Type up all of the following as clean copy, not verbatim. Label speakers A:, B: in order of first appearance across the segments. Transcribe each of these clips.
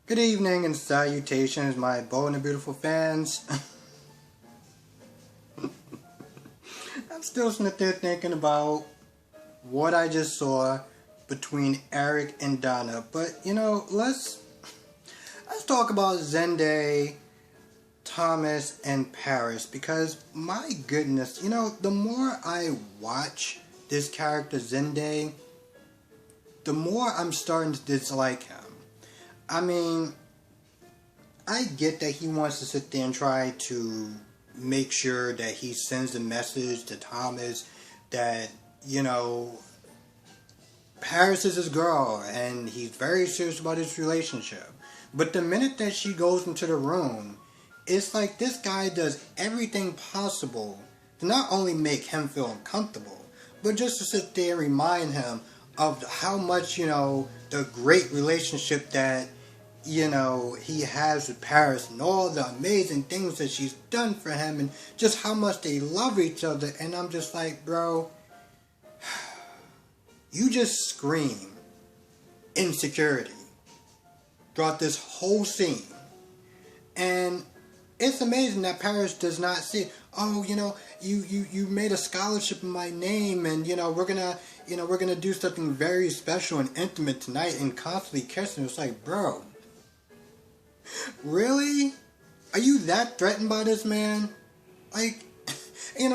A: Good evening and salutations, my bold and beautiful fans. I'm still sitting there thinking about what I just saw between Eric and Donna. But let's talk about Zende, Thomas, and Paris, because my goodness, the more I watch this character Zende, the more I'm starting to dislike him. I mean, I get that he wants to sit there and try to make sure that he sends a message to Thomas that, Paris is his girl and he's very serious about his relationship. But the minute that she goes into the room, it's like this guy does everything possible to not only make him feel uncomfortable, but just to sit there and remind him of how much, the great relationship that he has with Paris and all the amazing things that she's done for him and just how much they love each other. And I'm just like, bro, you just scream insecurity throughout this whole scene. And it's amazing that Paris does not see, oh, you made a scholarship in my name and, we're gonna do something very special and intimate tonight and constantly kissing. It's like, bro, really? Are you that threatened by this man? Like,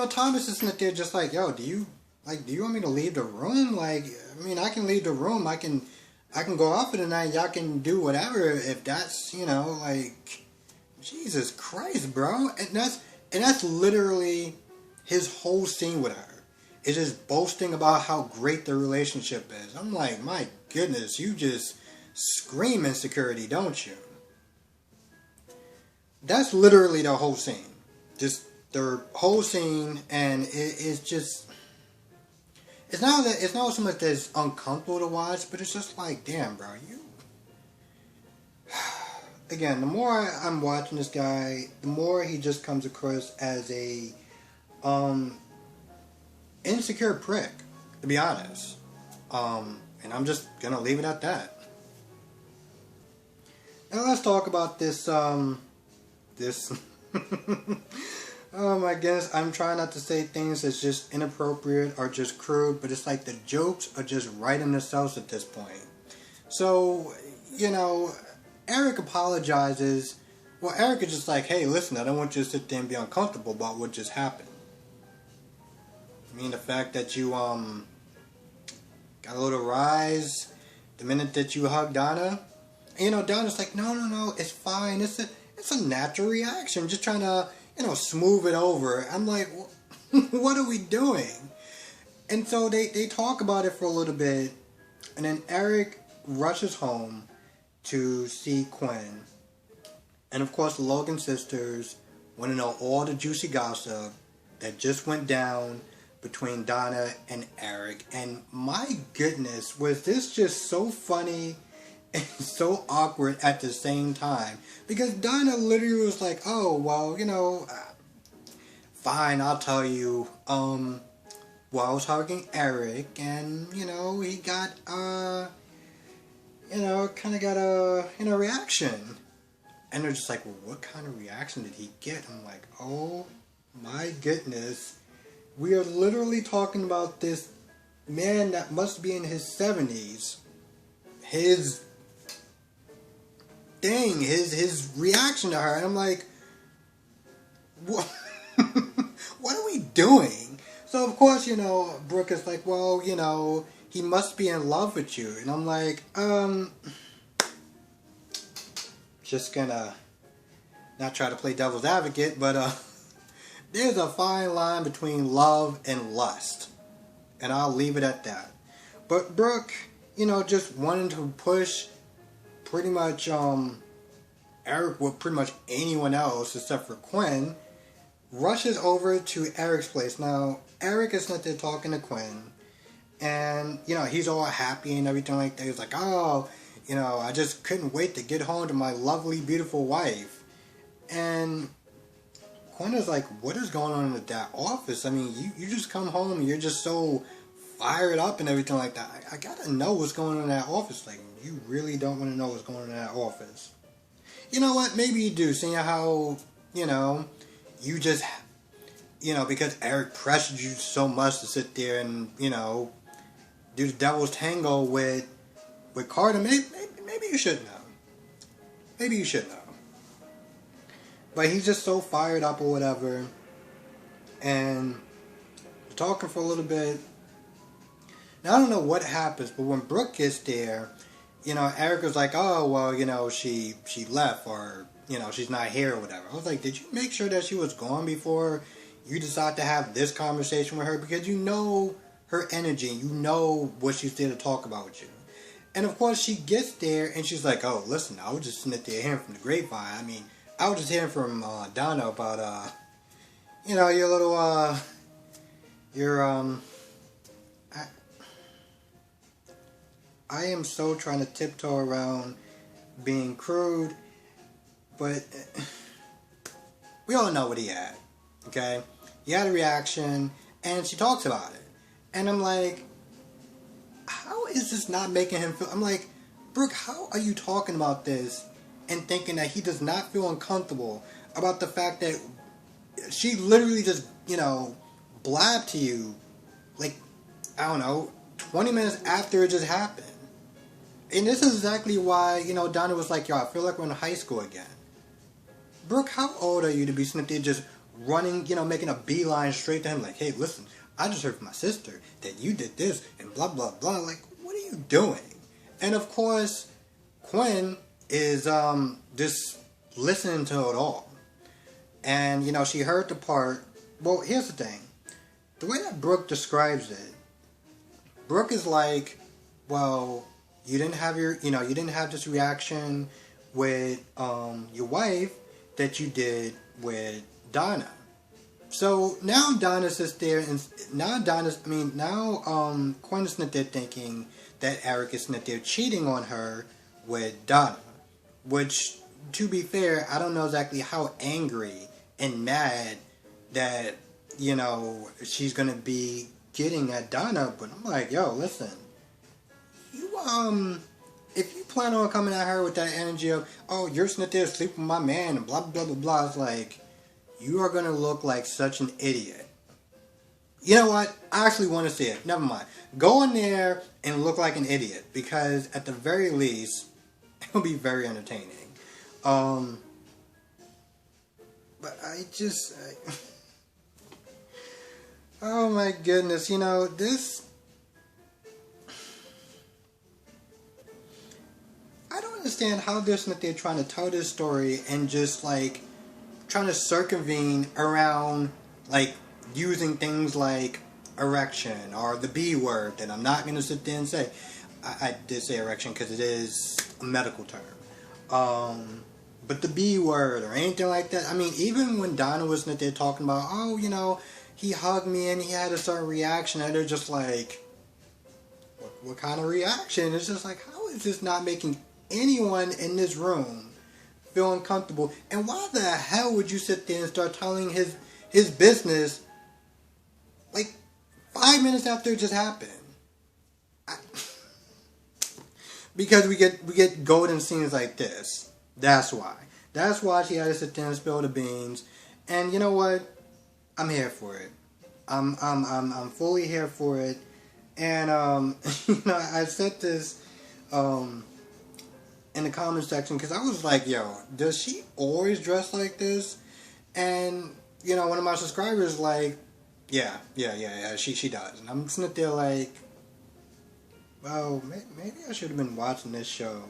A: Thomas is sitting there just like, yo, do you want me to leave the room? Like, I mean, I can leave the room. I can go out for the night. Y'all can do whatever if that's, like, Jesus Christ, bro. And that's literally his whole scene with her. It's just boasting about how great the relationship is. I'm like, my goodness, you just scream insecurity, don't you? That's literally the whole scene. Just the whole scene, and it's just, it's not so much that it's uncomfortable to watch, but it's just like, damn, bro, you. Again, the more I'm watching this guy, the more he just comes across as a insecure prick, to be honest. And I'm just gonna leave it at that. Now let's talk about this. Oh my goodness, I'm trying not to say things that's just inappropriate or just crude, but it's like the jokes are just writing themselves at this point. So, Eric apologizes. Well, Eric is just like, hey, listen, I don't want you to sit there and be uncomfortable about what just happened. I mean, the fact that you got a little rise the minute that you hugged Donna. Donna's like, no, it's fine. It's a natural reaction. Just trying to, smooth it over. I'm like, what are we doing? And so they talk about it for a little bit. And then Eric rushes home to see Quinn. And of course, the Logan sisters want to know all the juicy gossip that just went down between Donna and Eric. And my goodness, was this just so funny and so awkward at the same time, because Donna literally was like, oh, well, fine, I'll tell you, well, I was hugging Eric, and, he got, kind of got a, reaction, and they're just like, well, what kind of reaction did he get? I'm like, oh, my goodness, we are literally talking about this man that must be in his 70s, his reaction to her, and I'm like, what? What are we doing? So of course, Brooke is like, well, he must be in love with you, and I'm like, just gonna not try to play devil's advocate, but there's a fine line between love and lust, and I'll leave it at that. But Brooke, just wanting to push pretty much Eric with pretty much anyone else except for Quinn, rushes over to Eric's place. Now, Eric is not there talking to Quinn, and he's all happy and everything like that. He's like, oh, I just couldn't wait to get home to my lovely, beautiful wife. And Quinn is like, what is going on in that office? I mean, you just come home and you're just so fired up and everything like that. I gotta know what's going on in that office. Like, you really don't want to know what's going on in that office. you know what? Maybe you do. Seeing how, you know, you just, because Eric pressured you so much to sit there and, do the devil's tango with Carter. Maybe you should know. Maybe you should know. But he's just so fired up or whatever. And talking for a little bit. Now, I don't know what happens, but when Brooke gets there, Erica's like, oh, well, she left, or, she's not here or whatever. I was like, did you make sure that she was gone before you decide to have this conversation with her? Because you know her energy, you know what she's there to talk about with you. And of course, she gets there and she's like, oh, listen, I was just sitting there hearing from the grapevine. I mean, I was just hearing from Donna about, your little, I am so trying to tiptoe around being crude, but we all know what he had, okay? He had a reaction, and she talks about it. And I'm like, how is this not making him feel... I'm like, Brooke, how are you talking about this and thinking that he does not feel uncomfortable about the fact that she literally just, blabbed to you, like, I don't know, 20 minutes after it just happened. And this is exactly why, Donna was like, yo, I feel like we're in high school again. Brooke, how old are you to be sitting there just running, making a beeline straight to him? Like, hey, listen, I just heard from my sister that you did this and blah, blah, blah. Like, what are you doing? And of course, Quinn is just listening to it all. And, she heard the part. Well, here's the thing. The way that Brooke describes it, Brooke is like, well... You didn't have this reaction with your wife that you did with Donna. So now Donna sits there and now Quinn is sitting there thinking that Eric is sitting there cheating on her with Donna. Which, to be fair, I don't know exactly how angry and mad that, she's gonna be getting at Donna, but I'm like, yo, listen. If you plan on coming at her with that energy of, oh, you're sitting there sleeping with my man and blah, blah, blah, blah, it's like, you are going to look like such an idiot. You know what? I actually want to see it. Never mind. Go in there and look like an idiot, because at the very least, it'll be very entertaining. But oh my goodness, this... I don't understand how they're trying to tell this story and just like trying to circumvene around like using things like erection or the B word that I'm not going to sit there and say. I did say erection because it is a medical term. But the B word or anything like that. I mean, even when Donna was sitting there talking about, oh, he hugged me and he had a certain reaction, and they're just like, what kind of reaction? It's just like, how is this not making anyone in this room feel uncomfortable? And why the hell would you sit there and start telling his business like 5 minutes after it just happened? Because we get golden scenes like this. That's why she had to sit there and spill the beans. And you know what? I'm here for it. I'm fully here for it. And I said this in the comment section, because I was like, yo, does she always dress like this? And, one of my subscribers like, yeah, she does. And I'm sitting there like, well, maybe I should have been watching this show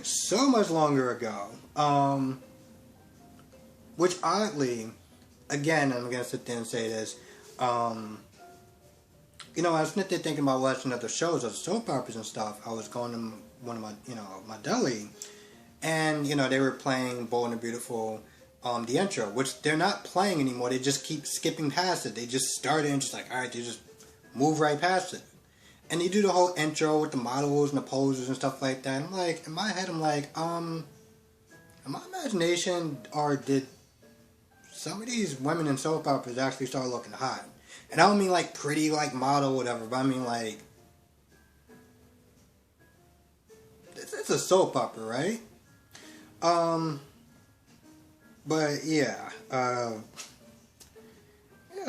A: so much longer ago. Which oddly, again, I'm going to sit there and say this, I was sitting there thinking about watching other shows, other soap operas and stuff. I was going to one of my, my deli, and, they were playing Bold and Beautiful, the intro, which they're not playing anymore. They just keep skipping past it. They just started and just like, alright, they just move right past it. And they do the whole intro with the models and the poses and stuff like that. And I'm like, in my head, I'm like, in my imagination, or did some of these women in soap operas actually start looking hot? And I don't mean like pretty, like model, whatever, but I mean like, this it's a soap opera, right? But yeah, I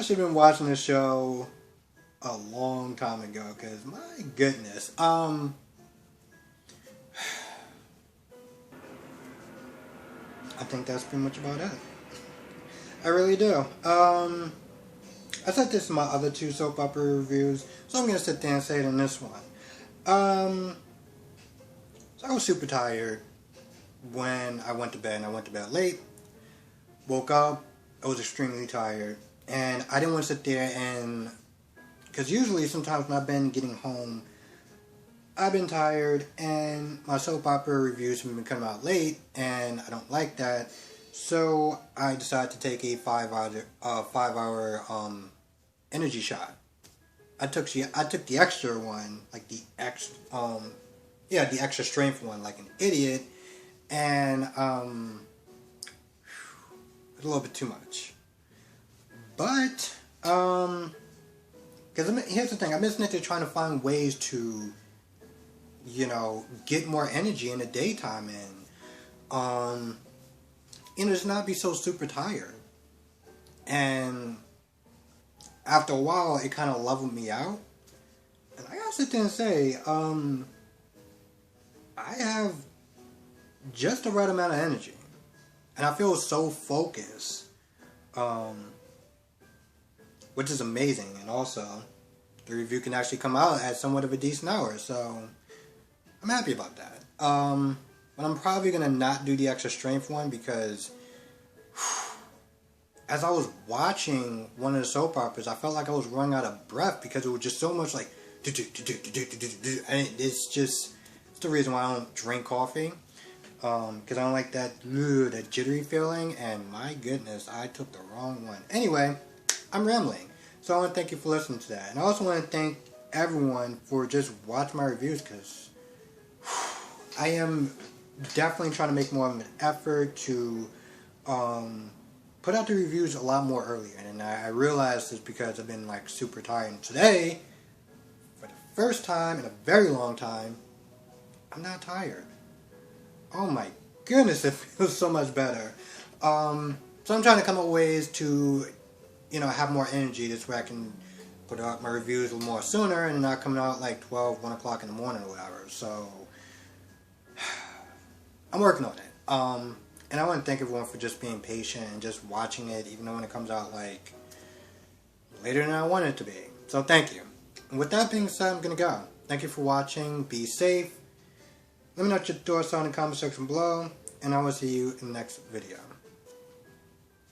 A: should have been watching this show a long time ago, because my goodness, I think that's pretty much about it. I really do. I said this in my other two soap opera reviews, so I'm gonna sit there and say it in this one. So I was super tired when I went to bed, and I went to bed late. Woke up, I was extremely tired, and I didn't want to sit there and, because usually sometimes when I've been getting home, I've been tired, and my soap opera reviews have been coming out late, and I don't like that. So I decided to take a 5-hour energy shot. I took the extra one, like the extra strength one, like an idiot, and it's a little bit too much. But because here's the thing, I'm just trying to find ways to, get more energy in the daytime, and just not be so super tired. And after a while, it kind of leveled me out. And I gotta sit there and say, I have just the right amount of energy. And I feel so focused. Which is amazing. And also, the review can actually come out at somewhat of a decent hour. So, I'm happy about that. But I'm probably going to not do the extra strength one, because as I was watching one of the soap operas, I felt like I was running out of breath, because it was just so much like, and it's the reason why I don't drink coffee, because I don't like that jittery feeling, and my goodness, I took the wrong one. Anyway, I'm rambling, so I want to thank you for listening to that, and I also want to thank everyone for just watching my reviews, because I am definitely trying to make more of an effort to put out the reviews a lot more earlier, and I realized it's because I've been like super tired. And today, for the first time in a very long time, I'm not tired. Oh my goodness, it feels so much better. So I'm trying to come up with ways to, have more energy. This way I can put out my reviews a little more sooner, and not coming out like 12, 1 o'clock in the morning or whatever. So I'm working on it. And I want to thank everyone for just being patient and just watching it, even though when it comes out like later than I want it to be. So thank you. And with that being said, I'm going to go. Thank you for watching. Be safe. Let me know what your thoughts are in the comment section below, and I will see you in the next video.